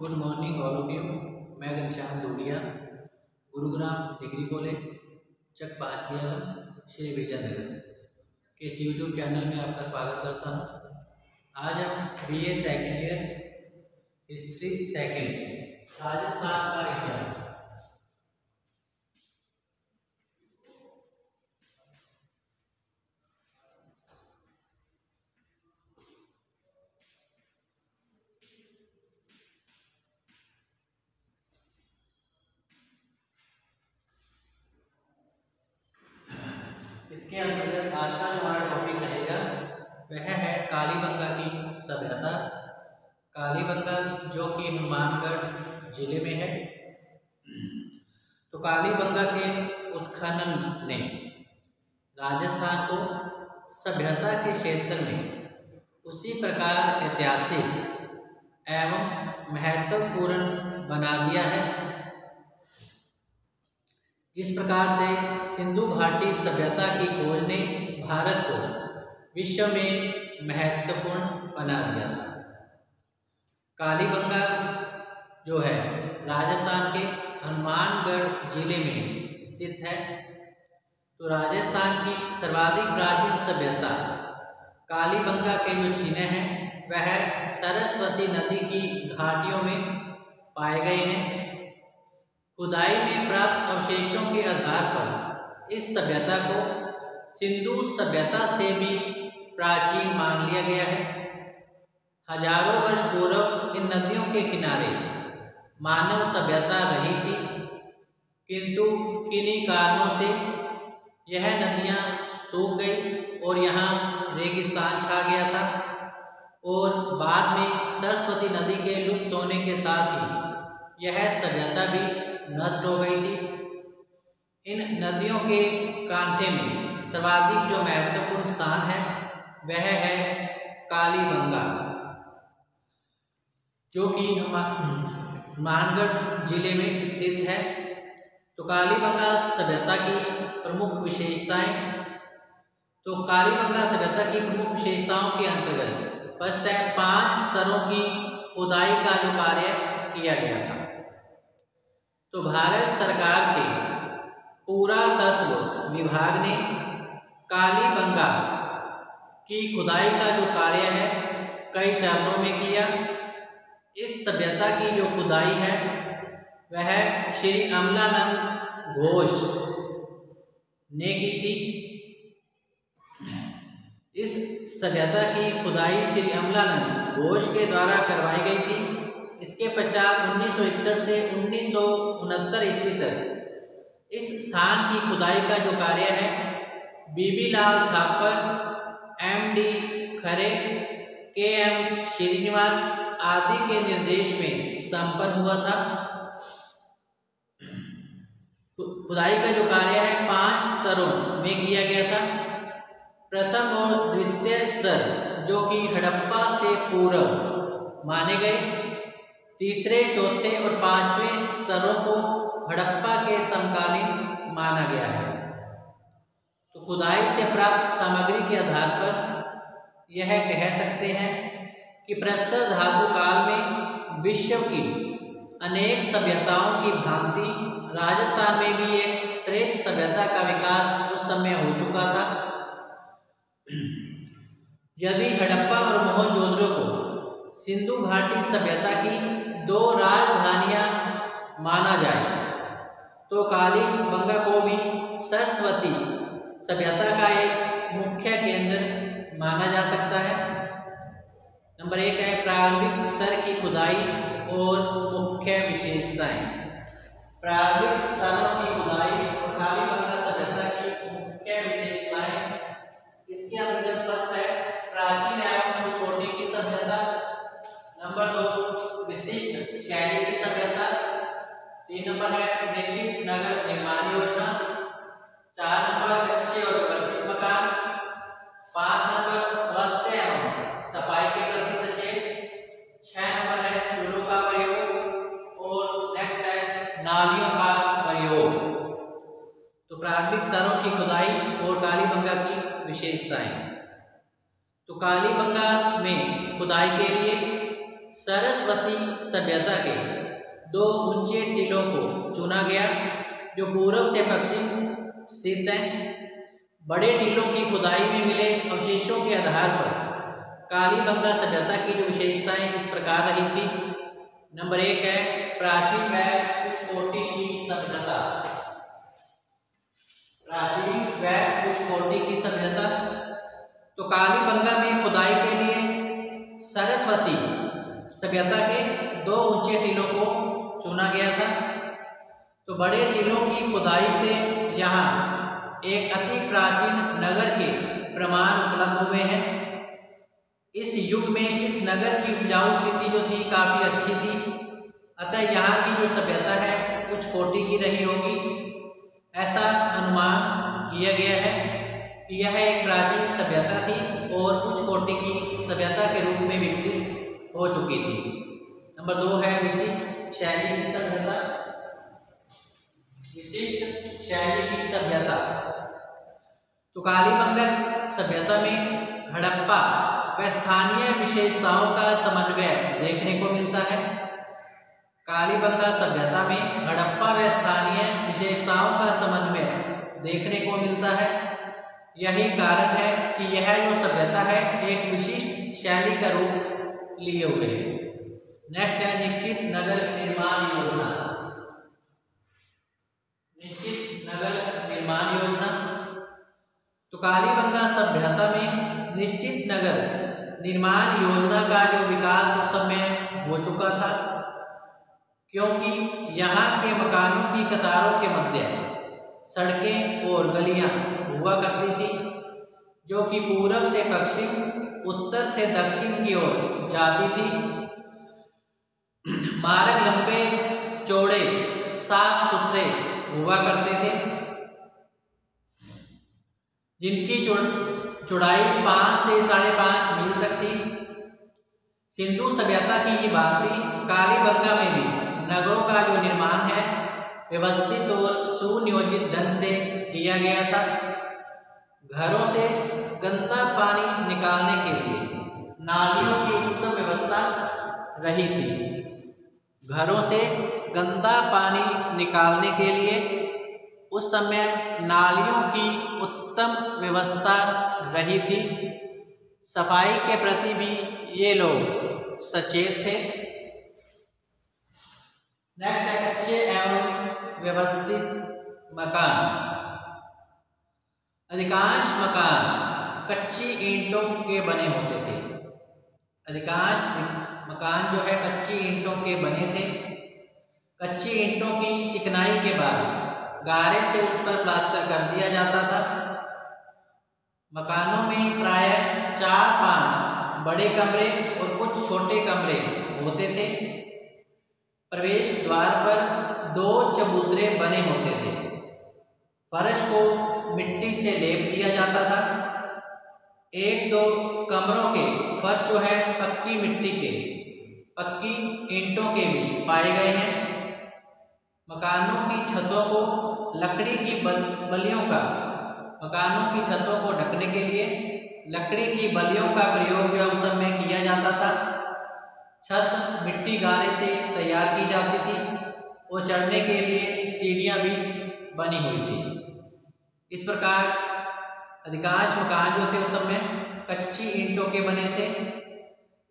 Good morning all of you. मैं Ghanshyam Dodiya, Gurugram degree college चक 5 श्री विजयनगर के इस यूट्यूब चैनल में आपका स्वागत करता हूँ। आज हम BA second year history second Rajasthan का इतिहास इसके अंतर्गत आज का जो हमारा टॉपिक रहेगा वह है कालीबंगा की सभ्यता। कालीबंगा जो कि हनुमानगढ़ जिले में है। तो कालीबंगा के उत्खनन ने राजस्थान को सभ्यता के क्षेत्र में उसी प्रकार ऐतिहासिक एवं महत्वपूर्ण बना दिया है जिस प्रकार से सिंधु घाटी सभ्यता की खोज ने भारत को विश्व में महत्वपूर्ण बना दिया था। कालीबंगा जो है राजस्थान के हनुमानगढ़ जिले में स्थित है। तो राजस्थान की सर्वाधिक प्राचीन सभ्यता कालीबंगा के जो चिन्ह हैं वह सरस्वती नदी की घाटियों में पाए गए हैं। खुदाई में प्राप्त अवशेषों के आधार पर इस सभ्यता को सिंधु सभ्यता से भी प्राचीन मान लिया गया है। हजारों वर्ष पूर्व इन नदियों के किनारे मानव सभ्यता रही थी, किंतु किन्हीं कारणों से यह नदियां सूख गई और यहाँ रेगिस्तान छा गया था और बाद में सरस्वती नदी के लुप्त होने के साथ ही यह सभ्यता भी नष्ट हो गई थी। इन नदियों के कांटे में सर्वाधिक जो महत्वपूर्ण स्थान है वह है कालीबंगा, जो कि हनुमानगढ़ जिले में स्थित है। तो कालीबंगा सभ्यता की प्रमुख विशेषताएं। तो कालीबंगा सभ्यता की प्रमुख विशेषताओं के अंतर्गत फर्स्ट है 5 स्तरों की खुदाई का जो कार्य किया गया था। तो भारत सरकार के पुरातत्व विभाग ने कालीबंगा की खुदाई का जो कार्य है कई चरणों में किया। इस सभ्यता की जो खुदाई है वह श्री अमलानंद घोष ने की थी। इस सभ्यता की खुदाई श्री अमलानंद घोष के द्वारा करवाई गई थी। इसके पश्चात 1961 से 1969 ईस्वी तक इस स्थान की खुदाई का जो कार्य है बीबी लाल थापर, MD खरे, KM श्रीनिवास आदि के निर्देश में संपन्न हुआ था। खुदाई का जो कार्य है 5 स्तरों में किया गया था। प्रथम और द्वितीय स्तर जो कि हड़प्पा से पूर्व माने गए, तीसरे, चौथे और 5वें स्तरों को हड़प्पा के समकालीन माना गया है। तो खुदाई से प्राप्त सामग्री के आधार पर यह कह सकते हैं कि प्रस्तर धातु काल में विश्व की अनेक सभ्यताओं की भांति राजस्थान में भी एक श्रेष्ठ सभ्यता का विकास उस समय हो चुका था। यदि हड़प्पा और मोहनजोदड़ो को सिंधु घाटी सभ्यता की 2 राजधानियां माना जाए तो कालीबंगा को भी सरस्वती सभ्यता का एक मुख्य केंद्र माना जा सकता है। नंबर 1 है प्रारंभिक स्तर की खुदाई और मुख्य विशेषताएं। प्रारंभिक स्तरों की खुदाई और कालीबंगा सभ्यता की मुख्य विशेषताएं। इसके अंतर्गत फर्स्ट है प्राचीन एवं उच्च कोटि की सभ्यता। नंबर 2 विशिष्ट शैली की सभ्यता। 3 नंबर है निश्चित नगर निर्माण योजना। 4 नंबर कच्चे और व्यवस्थित मकान। 5 नंबर स्वास्थ्य एवं सफाई के प्रति सचेत। 6 नंबर है चूल्हों का प्रयोग और नेक्स्ट है नालियों का प्रयोग। तो प्रारंभिक स्तरों की खुदाई और कालीबंगा की विशेषताएं। तो कालीबंगा में खुदाई के लिए सरस्वती सभ्यता के 2 ऊंचे टीलों को चुना गया जो पूर्व से पश्चिम स्थित हैं। बड़े टीलों की खुदाई में मिले अवशेषों के आधार पर कालीबंगा सभ्यता की जो विशेषताएं इस प्रकार रही थी। नंबर 1 है प्राचीन व उच्च कोटि की सभ्यता। प्राचीन व उच्च कोटि की सभ्यता। तो कालीबंगा में खुदाई के लिए सरस्वती सभ्यता के 2 ऊंचे टीलों को चुना गया था। तो बड़े टीलों की खुदाई से यहाँ एक अति प्राचीन नगर के प्रमाण उपलब्ध हुए हैं। इस युग में इस नगर की उपजाऊ स्थिति जो थी काफ़ी अच्छी थी, अतः यहाँ की जो सभ्यता है उच्च कोटि की रही होगी। ऐसा अनुमान किया गया है कि यह एक प्राचीन सभ्यता थी और उच्च कोटि की सभ्यता के रूप में विकसित हो चुकी थी। नंबर 2 है विशिष्ट शैली की सभ्यता। विशिष्ट शैली की सभ्यता। तो कालीबंगा सभ्यता में हड़प्पा व स्थानीय विशेषताओं का समन्वय देखने को मिलता है। कालीबंगा सभ्यता में हड़प्पा व स्थानीय विशेषताओं का समन्वय देखने को मिलता है। यही कारण है कि यह जो सभ्यता है एक विशिष्ट शैली का रूप लिए हुए है। नेक्स्ट है निश्चित नगर निर्माण योजना। निश्चित नगर निर्माण योजना। तो कालीबंगा सभ्यता में निश्चित नगर निर्माण योजना का जो विकास उस समय हो चुका था, क्योंकि यहाँ के मकानों की कतारों के मध्य सड़कें और गलियाँ हुआ करती थी जो कि पूर्व से पश्चिम, उत्तर से दक्षिण की ओर जाती थी। मार्ग लंबे चौड़े साफ सुथरे हुआ करते थे जिनकी चौड़ाई 5 से 5.5 मील तक थी। सिंधु सभ्यता की ये बात थी। कालीबंगा में भी नगरों का जो निर्माण है व्यवस्थित और सुनियोजित ढंग से किया गया था। घरों से गंदा पानी निकालने के लिए नालियों की उत्तम व्यवस्था रही थी। घरों से गंदा पानी निकालने के लिए उस समय नालियों की उत्तम व्यवस्था रही थी। सफाई के प्रति भी ये लोग सचेत थे। नेक्स्ट है कच्चे एवं व्यवस्थित मकान। अधिकांश मकान कच्ची ईंटों के बने होते थे। अधिकांश मकान जो है कच्ची ईंटों के बने थे। कच्ची ईंटों की चिकनाई के बाद गारे से उस पर प्लास्टर कर दिया जाता था। मकानों में प्राय 4-5 बड़े कमरे और कुछ छोटे कमरे होते थे। प्रवेश द्वार पर 2 चबूतरे बने होते थे। फर्श को मिट्टी से लेप दिया जाता था। 1-2 कमरों के फर्श जो है पक्की मिट्टी के, पक्की ईंटों के भी पाए गए हैं। मकानों की छतों को लकड़ी की बल्लियों का, मकानों की छतों को ढकने के लिए लकड़ी की बल्लियों का प्रयोग जो उस समय किया जाता था। छत मिट्टी गारे से तैयार की जाती थी और चढ़ने के लिए सीढ़ियाँ भी बनी हुई थी। इस प्रकार अधिकांश मकान जो थे उस समय कच्ची ईंटों के बने थे।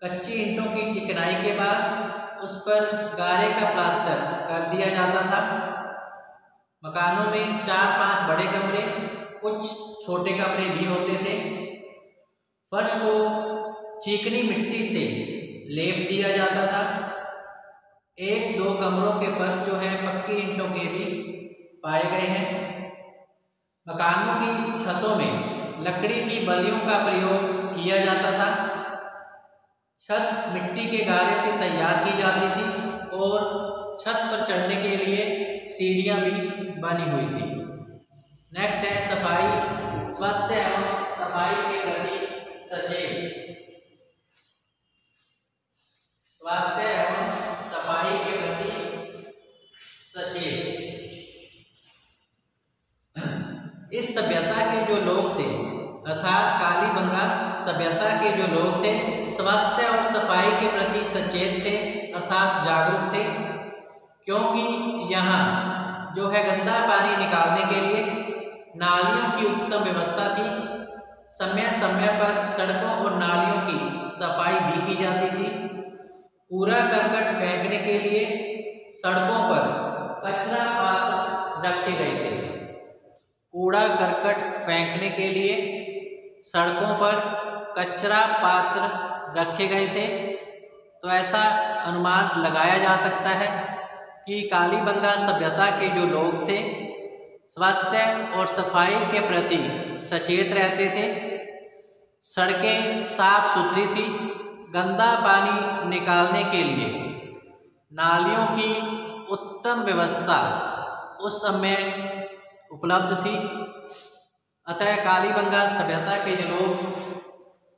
कच्ची ईंटों की चिकनाई के बाद उस पर गारे का प्लास्टर कर दिया जाता था। मकानों में 4-5 बड़े कमरे, कुछ छोटे कमरे भी होते थे। फर्श को चिकनी मिट्टी से लेप दिया जाता था। 1-2 कमरों के फर्श जो है पक्की ईंटों के भी पाए गए हैं। मकानों की छतों में लकड़ी की बल्लियों का प्रयोग किया जाता था। छत मिट्टी के गारे से तैयार की जाती थी और छत पर चढ़ने के लिए सीढ़ियाँ भी बनी हुई थी। नेक्स्ट है सफाई, स्वास्थ्य एवं सफाई के प्रति सचेत। स्वास्थ्य एवं सफाई के प्रति सचेत। इस सभ्यता के जो लोग थे अर्थात कालीबंगा सभ्यता के जो लोग थे स्वास्थ्य और सफाई सफाई के प्रति सचेत थे अर्थात जागरूक थे, क्योंकि यहाँ जो है गंदा पानी निकालने के लिए नालियों की उत्तम व्यवस्था थी। समय समय पर सड़कों और नालियों की सफाई भी की जाती थी। कूड़ा करकट फेंकने के लिए सड़कों पर कचरा पात्र रखे गए थे। कूड़ा करकट फेंकने के लिए सड़कों पर कचरा पात्र रखे गए थे। तो ऐसा अनुमान लगाया जा सकता है कि कालीबंगा सभ्यता के जो लोग थे स्वास्थ्य और सफाई के प्रति सचेत रहते थे। सड़कें साफ सुथरी थी। गंदा पानी निकालने के लिए नालियों की उत्तम व्यवस्था उस समय उपलब्ध थी। अतः कालीबंगा सभ्यता के जो लोग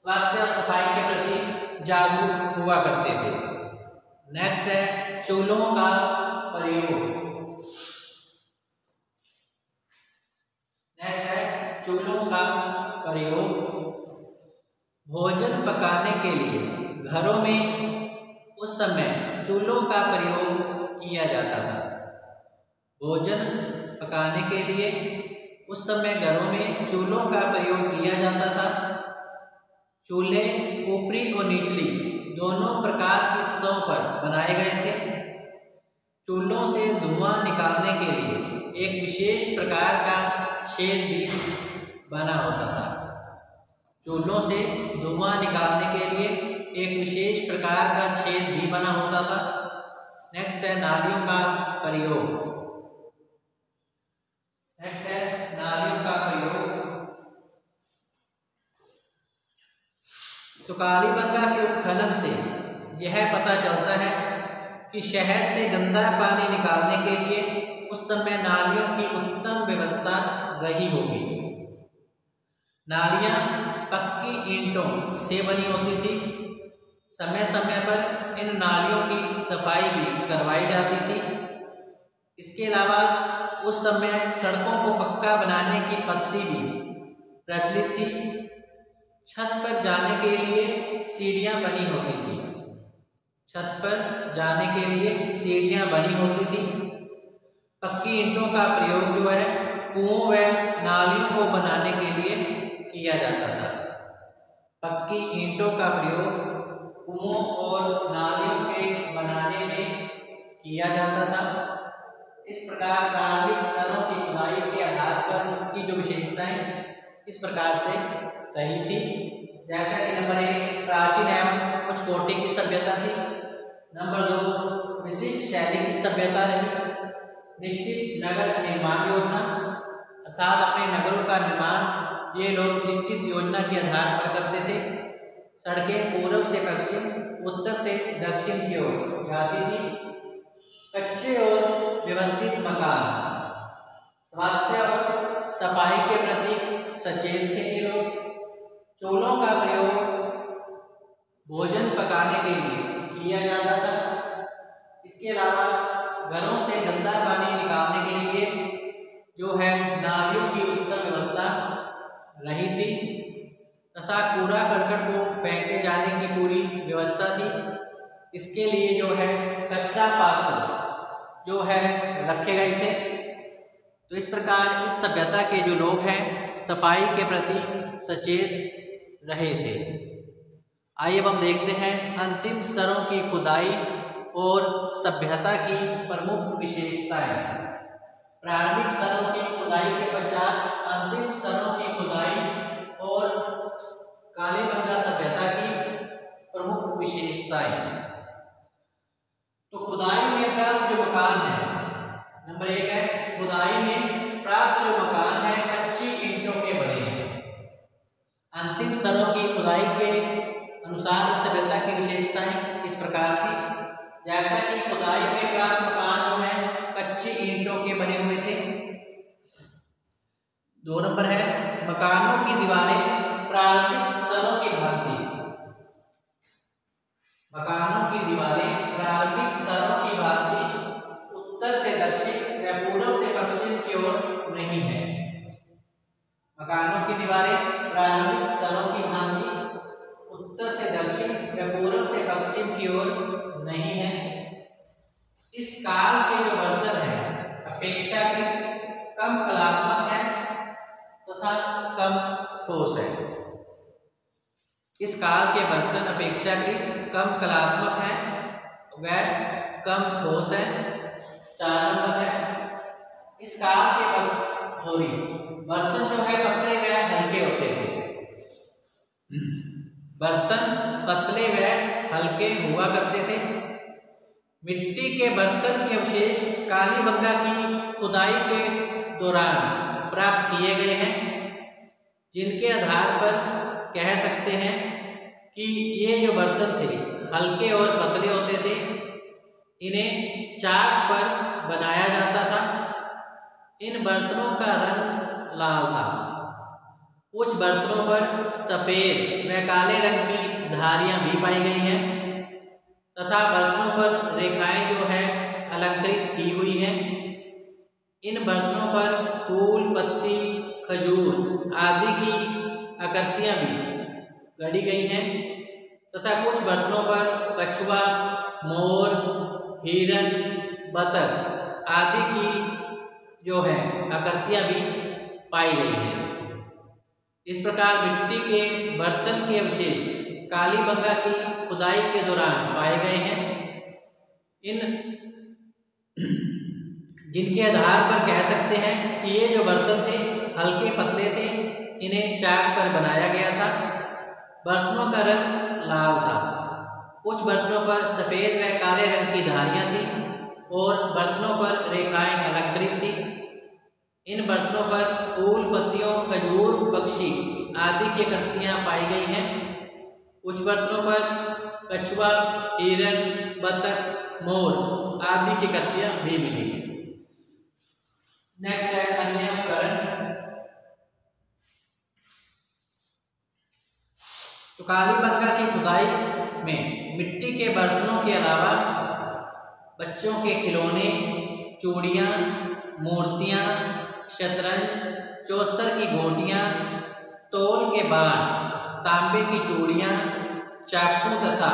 स्वास्थ्य और सफाई के प्रति जागरूक हुआ करते थे। नेक्स्ट है चूल्हों का प्रयोग। नेक्स्ट है चूल्हों का प्रयोग। भोजन पकाने के लिए घरों में उस समय चूल्हों का प्रयोग किया जाता था। भोजन पकाने के लिए उस समय घरों में चूल्हों का प्रयोग किया जाता था। चूल्हे ऊपरी और निचली दोनों प्रकार की सतहों पर बनाए गए थे। चूल्हों से धुआं निकालने के लिए एक विशेष प्रकार का छेद भी बना होता था। चूल्हों से धुआं निकालने के लिए एक विशेष प्रकार का छेद भी बना होता था। नेक्स्ट है नालियों का प्रयोग। नेक्स्ट है नालियों का प्रयोग। तो कालीबंगा के उत्खनन से यह पता चलता है कि शहर से गंदा पानी निकालने के लिए उस समय नालियों की उत्तम व्यवस्था रही होगी। नालियां पक्की ईंटों से बनी होती थी। समय समय पर इन नालियों की सफाई भी करवाई जाती थी। इसके अलावा उस समय सड़कों को पक्का बनाने की पद्धति भी प्रचलित थी। छत पर जाने के लिए सीढ़ियां बनी होती थी। छत पर जाने के लिए सीढ़ियां बनी होती थी। पक्की ईंटों का प्रयोग जो है कुओं व नालियों को बनाने के लिए किया जाता था। पक्की ईंटों का प्रयोग कुओं और नालियों के बनाने में किया जाता था। इस प्रकार प्रारंभिक स्तरों की खुदाई के आधार पर इसकी जो विशेषताएं इस प्रकार से रही थी। जैसा कि नंबर 1 प्राचीन एवं उच्च कोटि की सभ्यता थी। नंबर 2 विशिष्ट शैली की सभ्यता रही। निश्चित नगर निर्माण योजना अर्थात अपने नगरों का निर्माण ये लोग निश्चित योजना के आधार पर करते थे। सड़कें पूर्व से पश्चिम उत्तर से दक्षिण की ओर जाती थी। कच्चे और व्यवस्थित मकान। स्वास्थ्य और सफाई के प्रति सचेत थे ये लोग। चूल्हों का प्रयोग भोजन पकाने के लिए किया जाता था। इसके अलावा घरों से गंदा पानी निकालने के लिए जो है नालियों की उत्तम व्यवस्था रही थी तथा कूड़ा करकट को फेंके जाने की पूरी व्यवस्था थी। इसके लिए जो है कचरा पात्र जो है रखे गए थे। तो इस प्रकार इस सभ्यता के जो लोग हैं सफाई के प्रति सचेत रहे थे। आइए अब हम देखते हैं अंतिम स्तरों की खुदाई और सभ्यता की प्रमुख विशेषताएं। प्रारंभिक स्तरों की खुदाई के पश्चात अंतिम स्तरों की खुदाई और कालीबंगा सभ्यता की प्रमुख विशेषताएं। तो खुदाई में प्राप्त जो मकान है, नंबर 1 है खुदाई में प्राप्त जो मकान है कच्ची ईंटों के बने हैं। अंतिम स्तरों की खुदाई के अनुसार इस सभ्यता की विशेषताएं इस प्रकार थी। जैसा कि खुदाई में प्राप्त मकान जो है कच्ची ईंटों के बने हुए थे। 2 नंबर है मकानों की दीवारें प्रारंभिक स्तरों की भांति। मकानों की दीवारें प्रारंभिक स्तरों की भांति उत्तर से दक्षिण या पूर्व से पश्चिम की ओर नहीं है। मकानों की दीवारें प्रारंभिक स्तरों की भांति उत्तर से दक्षिण या पूर्व से पश्चिम की ओर नहीं है। इस काल के जो बर्तन है अपेक्षाकृत कम कलात्मक है तथा कम ठोस है। इस काल के बर्तन अपेक्षाकृत कम कलात्मक है व कम ठोस है। 4 नंबर है इस काल के बर्तन जो है पतले व हल्के होते थे। बर्तन पतले व हल्के हुआ करते थे। मिट्टी के बर्तन के अवशेष कालीबंगा की खुदाई के दौरान प्राप्त किए गए हैं, जिनके आधार पर कह सकते हैं कि ये जो बर्तन थे हल्के और पतले होते थे। इन्हें चाक पर बनाया जाता था। इन बर्तनों का रंग लाल था। कुछ बर्तनों पर सफ़ेद व काले रंग की धारियां भी पाई गई हैं तथा बर्तनों पर रेखाएं जो है अलंकृत की हुई हैं। इन बर्तनों पर फूल, पत्ती, खजूर आदि की आकृतियां भी गढ़ी गई हैं तथा कुछ बर्तनों पर कछुआ, मोर, हिरन, बतख आदि की जो है आकृतियां भी पाई गई हैं। इस प्रकार मिट्टी के बर्तन के अवशेष कालीबंगा की खुदाई के दौरान पाए गए हैं। जिनके आधार पर कह सकते हैं कि ये जो बर्तन थे हल्के पतले थे। इन्हें चाक पर बनाया गया था। बर्तनों का रंग लाल था। कुछ बर्तनों पर सफ़ेद व काले रंग की धारियां थी और बर्तनों पर रेखाएं अलंकृत थी। इन बर्तनों पर फूल, पत्तियों, खजूर, पक्षी आदि की आकृतियां पाई गई हैं। कुछ बर्तनों पर कछुआ, हिरन, बतख, मोर आदि की आकृतियां भी मिली हैं। नेक्स्ट है अन्य उपकरण। तो कालीबंगा की खुदाई में मिट्टी के बर्तनों के अलावा बच्चों के खिलौने, चूड़ियाँ, मूर्तियाँ, शतरंज, चौसर की गोटियाँ, तोल के बाण, तांबे की चूड़ियाँ, चाकू तथा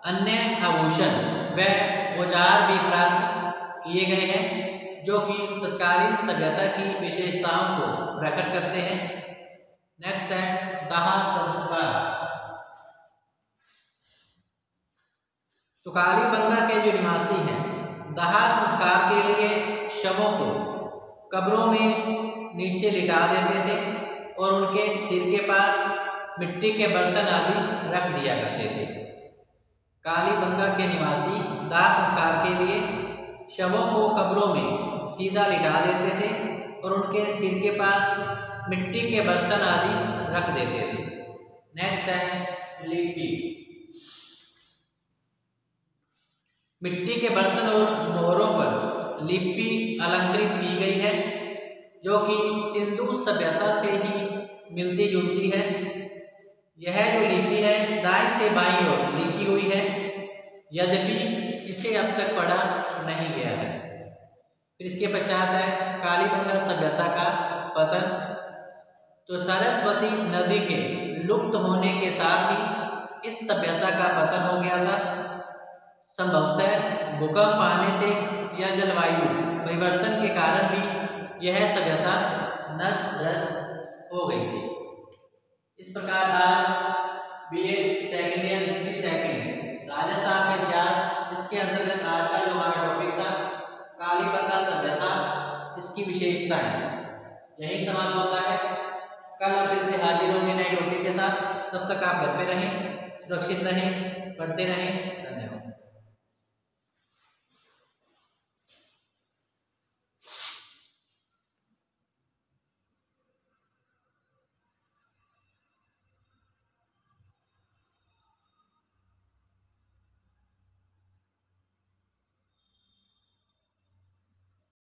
अन्य आभूषण व औजार भी प्राप्त किए गए हैं, जो कि तत्कालीन सभ्यता की विशेषताओं को प्रकट करते हैं। नेक्स्ट है दाह संस्कार। तो कालीबंगा के जो निवासी हैं दाह संस्कार के लिए शवों को कब्रों में नीचे लिटा देते थे और उनके सिर के पास मिट्टी के बर्तन आदि रख दिया करते थे। कालीबंगा के निवासी दाह संस्कार के लिए शवों को कब्रों में सीधा लिटा देते थे और उनके सिर के पास मिट्टी के बर्तन आदि रख देते थे। नेक्स्ट है लिपि। मिट्टी के बर्तन और मोहरों पर लिपि अलंकृत की गई है, जो कि सिंधु सभ्यता से ही मिलती जुलती है। यह जो लिपि है दाएं से बाईं ओर लिखी हुई है, यद्यपि इसे अब तक पढ़ा नहीं गया है। फिर इसके पश्चात है कालीबंगा सभ्यता का पतन। तो सरस्वती नदी के लुप्त होने के साथ ही इस सभ्यता का पतन हो गया था। संभवतः भूकंप आने से या जलवायु परिवर्तन के कारण भी यह सभ्यता नष्ट भ्रष्ट हो गई थी। इस प्रकार आज BA second year history second Rajasthan का इतिहास, इसके अंतर्गत आज का जो हमारा टॉपिक था कालीबंगा सभ्यता, इसकी विशेषताएं, यही समाप्त होता है। कल फिर से हाजिर होंगे नए टॉपिक के साथ। तब तक आप घर पे रहें, सुरक्षित रहें, पढ़ते रहें। धन्यवाद।